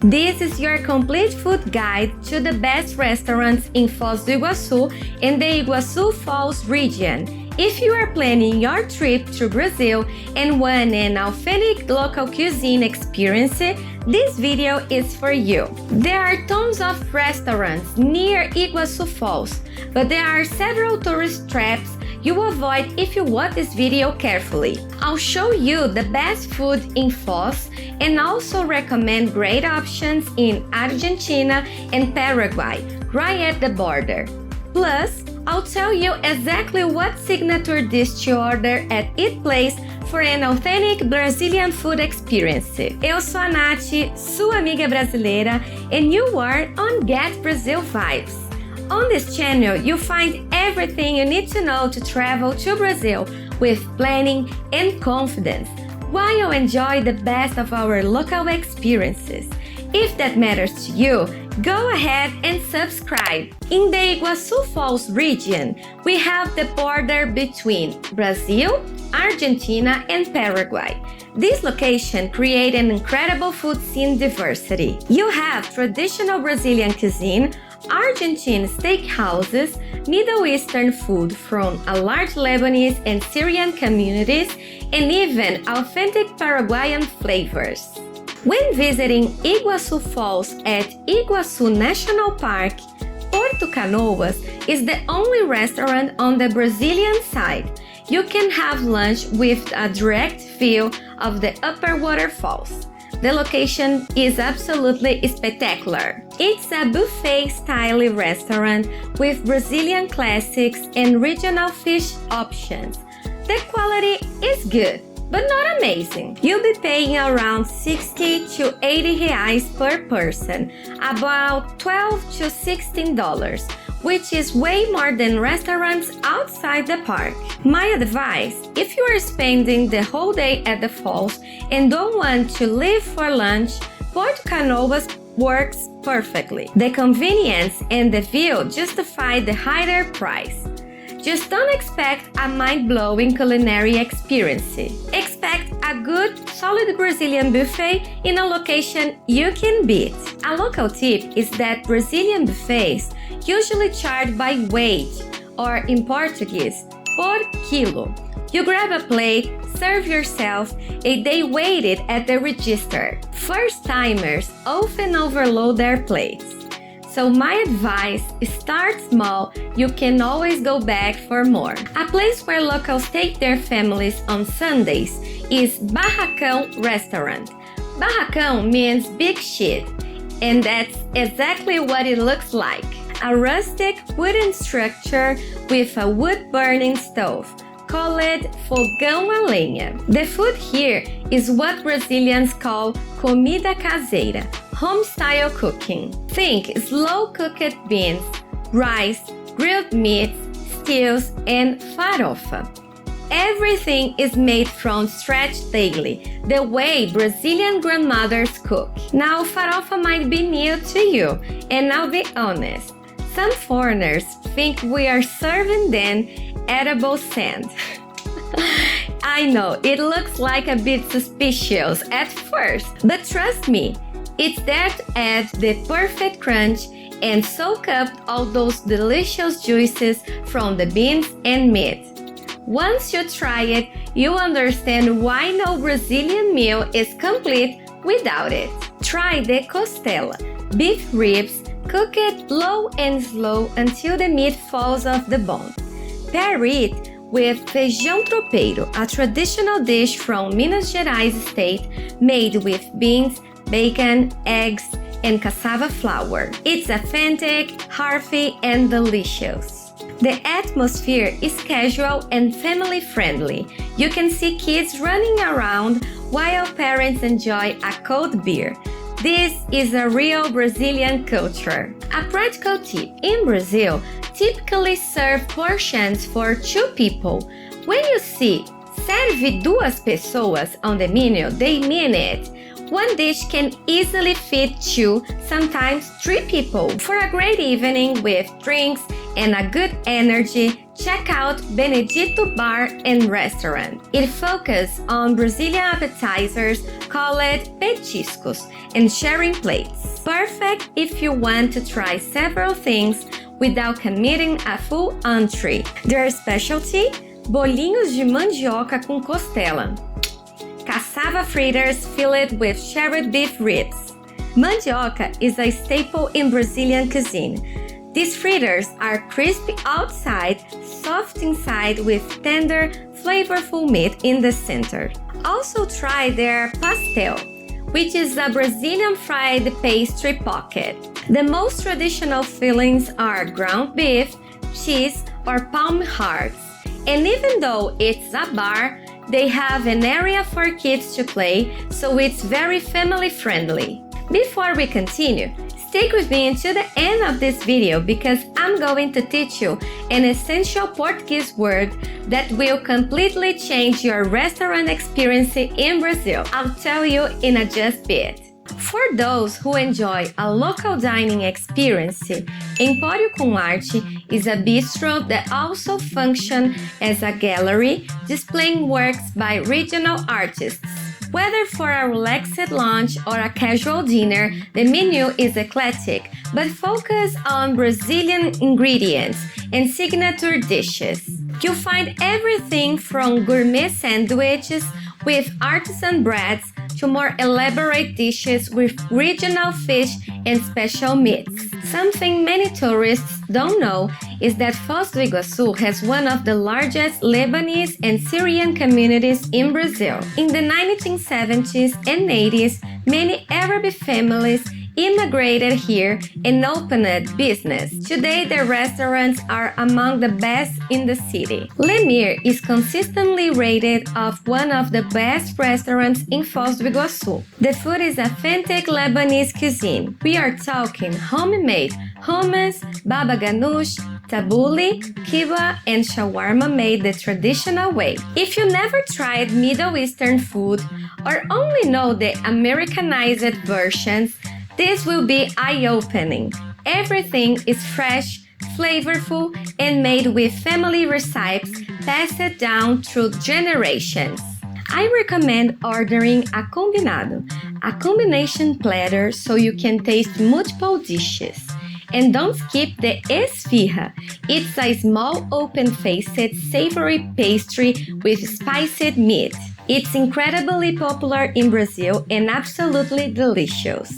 This is your complete food guide to the best restaurants in Foz do Iguaçu in the Iguazu Falls region. If you are planning your trip to Brazil and want an authentic local cuisine experience, this video is for you. There are tons of restaurants near Iguazu Falls, but there are several tourist traps you avoid if you watch this video carefully. I'll show you the best food in Foz and also recommend great options in Argentina and Paraguay, right at the border. Plus, I'll tell you exactly what signature dish to order at each place for an authentic Brazilian food experience. Eu sou a Nath, sua amiga brasileira, and you are on Get Brazil Vibes. On this channel, you'll find everything you need to know to travel to Brazil with planning and confidence, while you enjoy the best of our local experiences. If that matters to you, go ahead and subscribe. In the Iguazu Falls region, we have the border between Brazil, Argentina, and Paraguay. This location creates an incredible food scene diversity. You have traditional Brazilian cuisine, Argentine steakhouses, Middle Eastern food from a large Lebanese and Syrian communities, and even authentic Paraguayan flavors. When visiting Iguazu Falls at Iguaçu National Park, Porto Canoas is the only restaurant on the Brazilian side. You can have lunch with a direct view of the upper waterfalls. The location is absolutely spectacular. It's a buffet-style restaurant with Brazilian classics and regional fish options. The quality is good, but not amazing. You'll be paying around 60 to 80 reais per person, about $12 to $16, which is way more than restaurants outside the park. My advice, if you are spending the whole day at the falls and don't want to leave for lunch, Porto Canoas works perfectly. The convenience and the view justify the higher price. Just don't expect a mind-blowing culinary experience. Expect a good, solid Brazilian buffet in a location you can beat. A local tip is that Brazilian buffets usually charge by weight, or in Portuguese, por quilo. You grab a plate, serve yourself, and they weigh it at the register. First-timers often overload their plates. So my advice, start small, you can always go back for more. A place where locals take their families on Sundays is Barracão Restaurant. Barracão means big shed, and that's exactly what it looks like. A rustic wooden structure with a wood-burning stove, called fogão a lenha. The food here is what Brazilians call comida caseira, home-style cooking. Think slow-cooked beans, rice, grilled meats, stews, and farofa. Everything is made from scratch daily, the way Brazilian grandmothers cook. Now, farofa might be new to you, and I'll be honest, some foreigners think we are serving them edible sand. I know, it looks like a bit suspicious at first, but trust me, it's there to add the perfect crunch and soak up all those delicious juices from the beans and meat. Once you try it, you'll understand why no Brazilian meal is complete without it. Try the costela, beef ribs, cook it low and slow until the meat falls off the bone. Pair it with feijão tropeiro, a traditional dish from Minas Gerais state made with beans, bacon, eggs, and cassava flour. It's authentic, hearty, and delicious. The atmosphere is casual and family-friendly. You can see kids running around while parents enjoy a cold beer. This is a real Brazilian culture. A practical tip: in Brazil, typically serve portions for 2 people. When you see serve duas pessoas on the menu, they mean it. One dish can easily fit 2, sometimes 3 people, for a great evening with drinks and a good energy, check out Benedito Bar and Restaurant. It focuses on Brazilian appetizers called Petiscos and sharing plates. Perfect if you want to try several things without committing a full entree. Their specialty? Bolinhos de mandioca com costela. Cassava fritters filled with shredded beef ribs. Mandioca is a staple in Brazilian cuisine. These fritters are crispy outside, soft inside with tender, flavorful meat in the center. Also try their pastel, which is a Brazilian fried pastry pocket. The most traditional fillings are ground beef, cheese, or palm hearts. And even though it's a bar, they have an area for kids to play, so it's very family friendly. Before we continue, stick with me until the end of this video because I'm going to teach you an essential Portuguese word that will completely change your restaurant experience in Brazil. I'll tell you in just a bit. For those who enjoy a local dining experience, Empório com Arte is a bistro that also functions as a gallery displaying works by regional artists. Whether for a relaxed lunch or a casual dinner, the menu is eclectic but focused on Brazilian ingredients and signature dishes. You'll find everything from gourmet sandwiches with artisan breads to more elaborate dishes with regional fish and special meats. Something many tourists don't know is that Foz do Iguaçu has one of the largest Lebanese and Syrian communities in Brazil. In the 1970s and 80s, many Arab families immigrated here and opened business. Today, their restaurants are among the best in the city. Lemir is consistently rated as one of the best restaurants in Foz do Iguaçu. The food is authentic Lebanese cuisine. We are talking homemade hummus, baba ganoush, tabbouleh, kibbeh, and shawarma made the traditional way. If you never tried Middle Eastern food or only know the Americanized versions, this will be eye-opening. Everything is fresh, flavorful, and made with family recipes passed down through generations. I recommend ordering a combinado, a combination platter so you can taste multiple dishes. And don't skip the esfirra. It's a small open-faced savory pastry with spiced meat. It's incredibly popular in Brazil and absolutely delicious.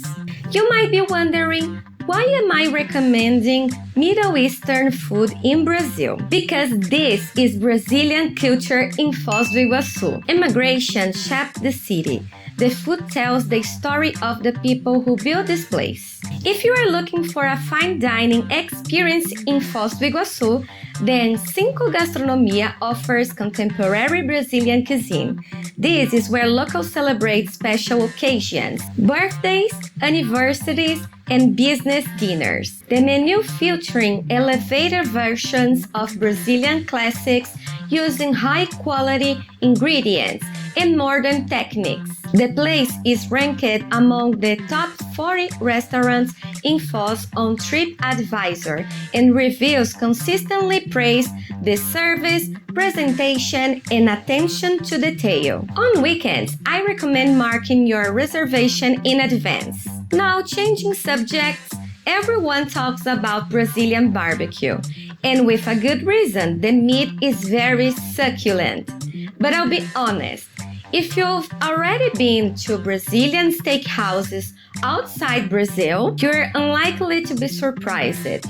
You might be wondering, why am I recommending Middle Eastern food in Brazil? Because this is Brazilian culture in Foz do Iguaçu. Immigration shaped the city. The food tells the story of the people who built this place. If you are looking for a fine dining experience in Foz do Iguaçu, then Cinco Gastronomia offers contemporary Brazilian cuisine. This is where locals celebrate special occasions, birthdays, anniversaries, and business dinners. The menu featuring elevated versions of Brazilian classics using high-quality ingredients and modern techniques. The place is ranked among the top 40 restaurants in Foz on TripAdvisor, and reviews consistently praise the service, presentation, and attention to detail. On weekends, I recommend marking your reservation in advance. Now, changing subjects, everyone talks about Brazilian barbecue, and with a good reason. The meat is very succulent. But I'll be honest, if you've already been to Brazilian steakhouses outside Brazil, you're unlikely to be surprised.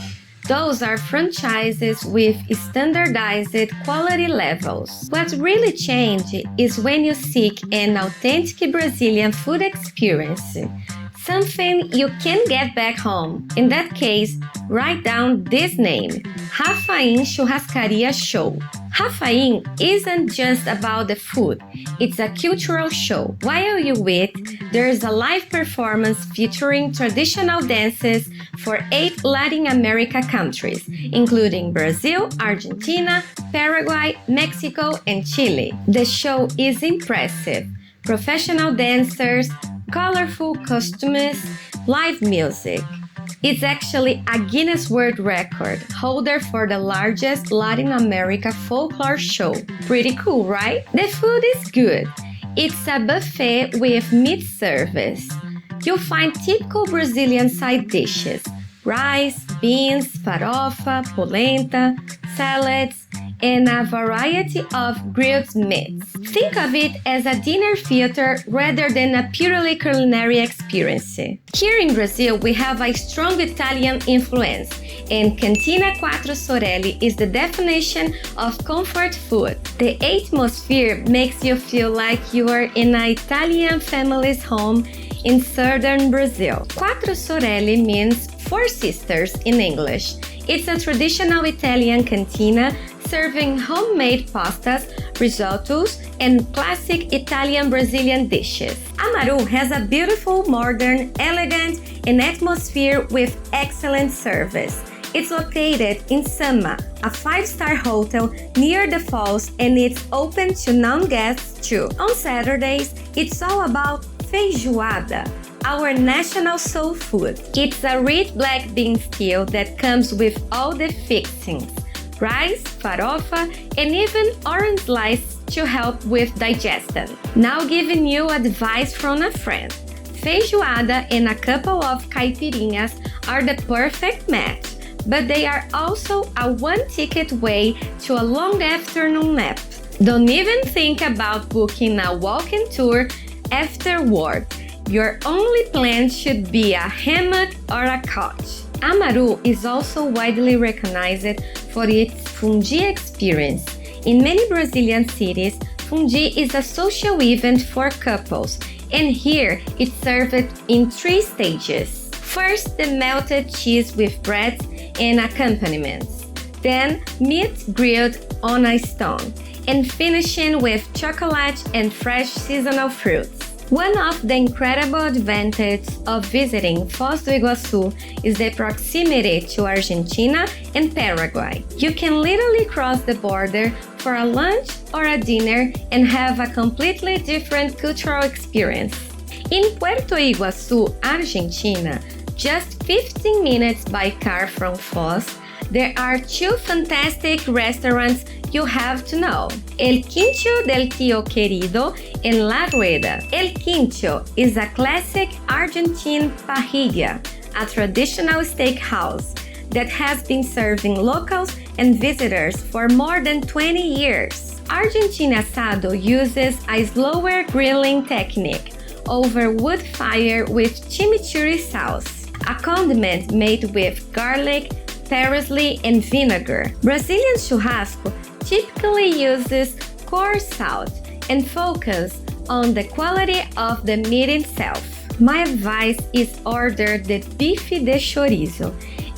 Those are franchises with standardized quality levels. What really changed is when you seek an authentic Brazilian food experience, something you can get back home. In that case, write down this name, Rafaim Churrascaria Show. Rafaim isn't just about the food, it's a cultural show. While you eat, there's a live performance featuring traditional dances for 8 Latin America countries, including Brazil, Argentina, Paraguay, Mexico, and Chile. The show is impressive. Professional dancers, colorful costumes, live music. It's actually a Guinness World Record holder for the largest Latin America folklore show. Pretty cool, right? The food is good. It's a buffet with meat service. You'll find typical Brazilian side dishes: rice, beans, farofa, polenta, salads, and a variety of grilled meats. Think of it as a dinner theater rather than a purely culinary experience. Here in Brazil, we have a strong Italian influence, and Cantina Quattro Sorelli is the definition of comfort food. The atmosphere makes you feel like you are in an Italian family's home in southern Brazil. Quattro Sorelle means four sisters in English. It's a traditional Italian cantina serving homemade pastas, risottos, and classic Italian-Brazilian dishes. Amaru has a beautiful, modern, elegant, and atmosphere with excellent service. It's located in Sama, a 5-star hotel near the falls, and it's open to non-guests too. On Saturdays, it's all about feijoada, our national soul food. It's a rich black bean stew that comes with all the fixings: rice, farofa, and even orange slice to help with digestion. Now giving you advice from a friend. Feijoada and a couple of caipirinhas are the perfect match, but they are also a one-ticket way to a long afternoon nap. Don't even think about booking a walking tour afterward. Your only plan should be a hammock or a couch. Amaru is also widely recognized for its fondue experience. In many Brazilian cities, fondue is a social event for couples, and here it's served in 3 stages. First, the melted cheese with bread and accompaniments, then meat grilled on a stone, and finishing with chocolate and fresh seasonal fruits. One of the incredible advantages of visiting Foz do Iguaçu is the proximity to Argentina and Paraguay. You can literally cross the border for a lunch or a dinner and have a completely different cultural experience. In Puerto Iguaçu, Argentina, just 15 minutes by car from Foz, there are 2 fantastic restaurants you have to know: El Quincho del Tío Querido and La Rueda. El Quincho is a classic Argentine parrilla, a traditional steakhouse that has been serving locals and visitors for more than 20 years. Argentine asado uses a slower grilling technique over wood fire with chimichurri sauce, a condiment made with garlic, parsley, and vinegar. Brazilian churrasco typically uses coarse salt and focus on the quality of the meat itself. My advice is order the bife de chorizo.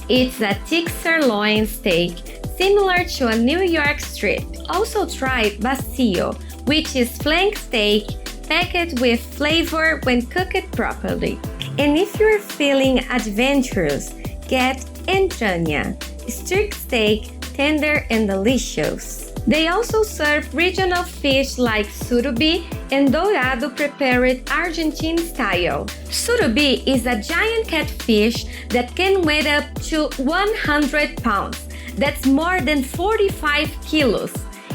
It's a thick sirloin steak similar to a New York strip. Also try vacío, which is flank steak packed with flavor when cooked properly. And if you're feeling adventurous, get entraña, steak steak, tender and delicious. They also serve regional fish like surubí and dourado prepared Argentine style. Surubí is a giant catfish that can weigh up to 100 pounds. That's more than 45 kilos.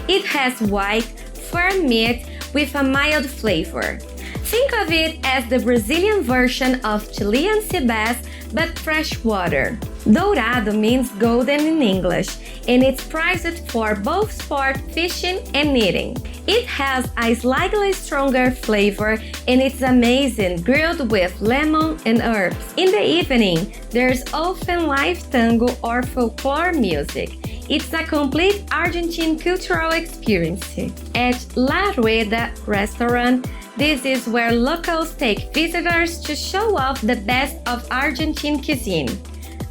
It has white, firm meat with a mild flavor. Think of it as the Brazilian version of Chilean sea bass, but freshwater. Dourado means golden in English, and it's prized for both sport fishing and eating. It has a slightly stronger flavor, and it's amazing grilled with lemon and herbs. In the evening, there's often live tango or folklore music. It's a complete Argentine cultural experience. At La Rueda restaurant, this is where locals take visitors to show off the best of Argentine cuisine.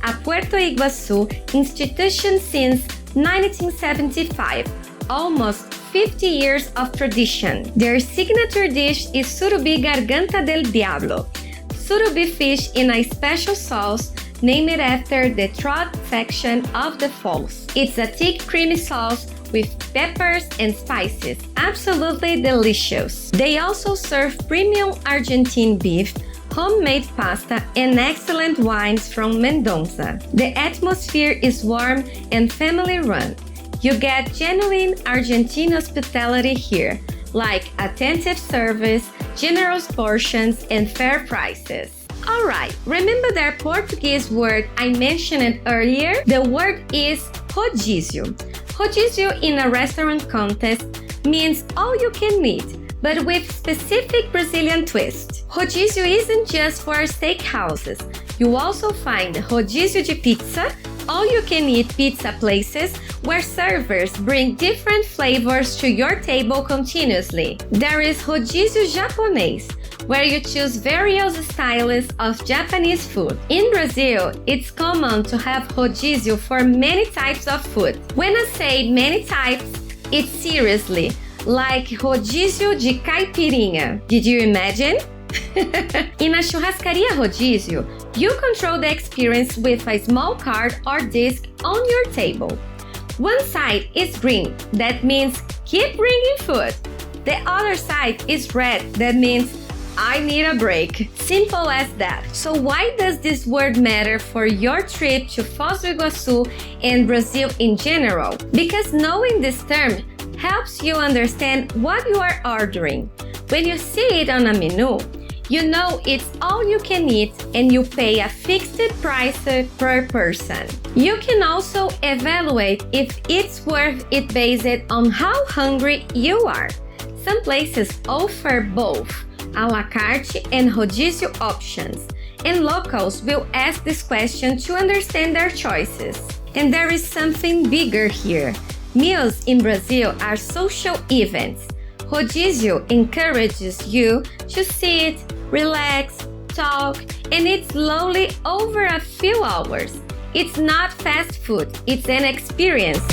A Puerto Iguaçu institution since 1975, almost 50 years of tradition. Their signature dish is surubí garganta del diablo, surubí fish in a special sauce named after the trout faction of the falls. It's a thick creamy sauce with peppers and spices, absolutely delicious. They also serve premium Argentine beef, homemade pasta and excellent wines from Mendoza. The atmosphere is warm and family-run. You get genuine Argentine hospitality here, like attentive service, generous portions, and fair prices. Alright, remember that Portuguese word I mentioned earlier? The word is rodízio. Rodízio in a restaurant context means all you can eat, but with specific Brazilian twist. Rodízio isn't just for steakhouses. You also find rodízio de pizza, all-you-can-eat pizza places where servers bring different flavors to your table continuously. There is rodízio japonês, where you choose various styles of Japanese food. In Brazil, it's common to have rodízio for many types of food. When I say many types, it's seriously, like rodízio de caipirinha. Did you imagine? In a churrascaria rodízio, you control the experience with a small card or disc on your table. One side is green, that means keep bringing food. The other side is red, that means I need a break. Simple as that. So why does this word matter for your trip to Foz do Iguaçu and Brazil in general? Because knowing this term helps you understand what you are ordering. When you see it on a menu, you know it's all you can eat and you pay a fixed price per person. You can also evaluate if it's worth it based on how hungry you are. Some places offer both a la carte and rodízio options, and locals will ask this question to understand their choices. And there is something bigger here. Meals in Brazil are social events. Rodízio encourages you to sit, relax, talk, and eat slowly over a few hours. It's not fast food, it's an experience.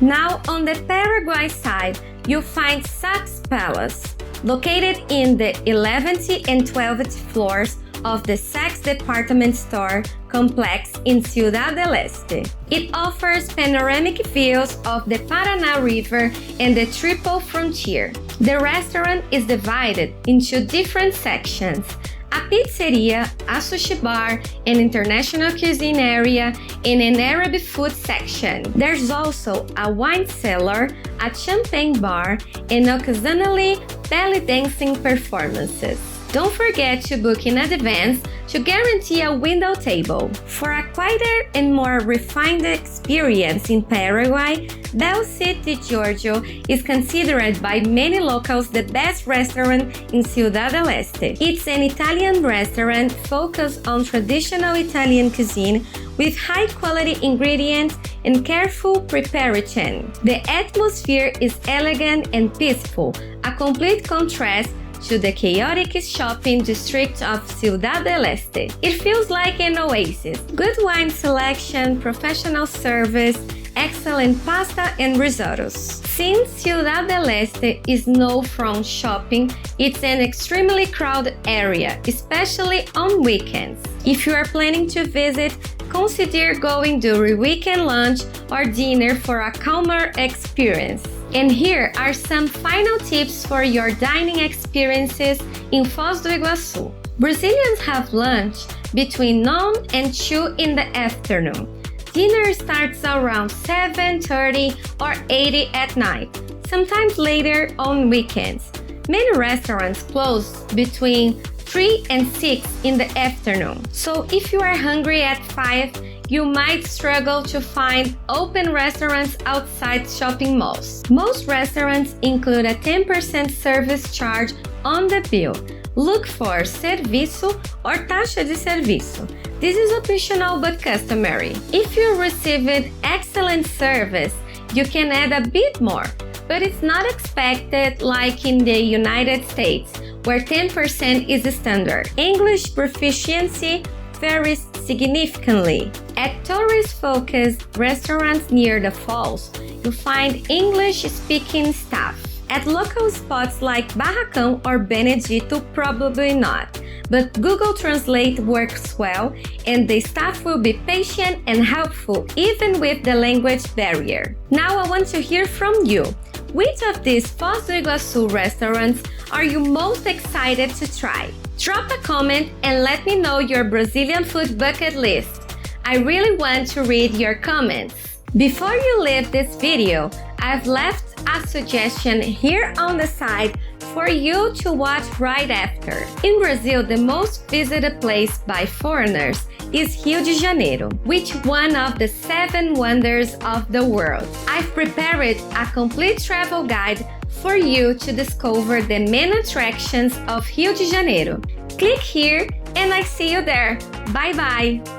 Now on the Paraguay side, you'll find Saks Palace, located in the 11th and 12th floors of the Saks department store complex in Ciudad del Este. It offers panoramic views of the Paraná River and the Triple Frontier. The restaurant is divided into different sections: a pizzeria, a sushi bar, an international cuisine area, and an Arab food section. There's also a wine cellar, a champagne bar, and occasionally belly dancing performances. Don't forget to book in advance to guarantee a window table. For a quieter and more refined experience in Paraguay, Bel City Giorgio is considered by many locals the best restaurant in Ciudad del Este. It's an Italian restaurant focused on traditional Italian cuisine with high-quality ingredients and careful preparation. The atmosphere is elegant and peaceful, a complete contrast to the chaotic shopping district of Ciudad del Este. It feels like an oasis. Good wine selection, professional service, excellent pasta and risottos. Since Ciudad del Este is known for shopping, it's an extremely crowded area, especially on weekends. If you are planning to visit, consider going during weekend lunch or dinner for a calmer experience. And here are some final tips for your dining experiences in Foz do Iguaçu. Brazilians have lunch between noon and 2 in the afternoon. Dinner starts around 7:30 or 8 at night, sometimes later on weekends. Many restaurants close between 3 and 6 in the afternoon. So if you are hungry at 5, you might struggle to find open restaurants outside shopping malls. Most restaurants include a 10% service charge on the bill. Look for serviço or taxa de serviço. This is optional but customary. If you received excellent service, you can add a bit more, but it's not expected like in the United States, where 10% is the standard. English proficiency varies significantly. At tourist-focused restaurants near the falls, you find English-speaking staff. At local spots like Barracão or Benedito, probably not, but Google Translate works well and the staff will be patient and helpful even with the language barrier. Now I want to hear from you. Which of these Foz do Iguaçu restaurants are you most excited to try? Drop a comment and let me know your Brazilian food bucket list. I really want to read your comments. Before you leave this video, I've left a suggestion here on the side for you to watch right after. In Brazil, the most visited place by foreigners is Rio de Janeiro, which is one of the 7 wonders of the world. I've prepared a complete travel guide for you to discover the main attractions of Rio de Janeiro. Click here and I see you there. Bye bye!